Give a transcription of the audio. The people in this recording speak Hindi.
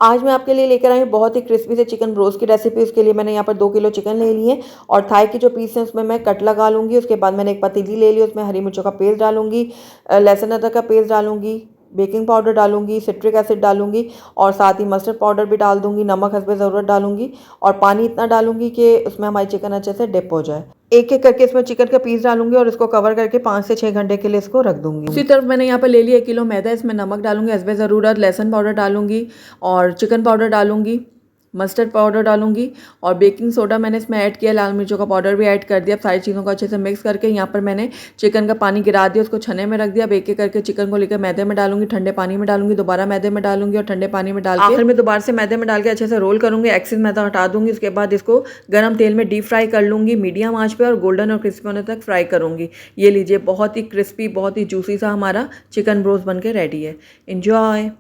आज मैं आपके लिए लेकर आई हूँ बहुत ही क्रिस्पी से चिकन ब्रोस्ट की रेसिपी। उसके लिए मैंने यहाँ पर 2 किलो चिकन ले लिए और थाई के जो पीस हैं उसमें मैं कट लगा लूँगी। उसके बाद मैंने एक पतीली ले ली, उसमें हरी मिर्चों का पेस्ट डालूँगी, लहसुन अदरक का पेस्ट डालूँगी, बेकिंग पाउडर डालूँगी, सिट्रिक एसिड डालूँगी और साथ ही मस्टर्ड पाउडर भी डाल दूँगी, नमक हस्बे ज़रूरत डालूँगी और पानी इतना डालूँगी कि उसमें हमारी चिकन अच्छे से डिप हो जाए। एक-एक करके इसमें चिकन का पीस डालूँगी और इसको कवर करके 5 से 6 घंटे के लिए इसको रख दूँगी। दूसरी तरफ मैंने यहाँ पर ले लिया 1 किलो मैदा, इसमें नमक डालूँगी हस्बे ज़रूरत, लहसुन पाउडर डालूँगी और चिकन पाउडर डालूँगी, मस्टर्ड पाउडर डालूँगी और बेकिंग सोडा मैंने इसमें ऐड किया, लाल मिर्चों का पाउडर भी ऐड कर दिया। अब सारी चीज़ों को अच्छे से मिक्स करके यहाँ पर मैंने चिकन का पानी गिरा दिया, उसको छन्ने में रख दिया। अब एक-एक करके चिकन को लेकर मैदे में डालूँगी, ठंडे पानी में डालूँगी, दोबारा मैदे में डालूँगी और ठंडे पानी में डाल के आखिर में दोबारा से मैदे में डाल के अच्छे से रोल करूँगी। एक्सेस मैदा हटा दूँगी। उसके बाद इसको गरम तेल में डीप फ्राई कर लूँगी मीडियम आँच पे और गोल्डन और क्रिस्पी होने तक फ्राई करूँगी। ये लीजिए बहुत ही क्रिस्पी, बहुत ही जूसी सा हमारा चिकन ब्रोस्ट बन के रेडी है। एन्जॉय।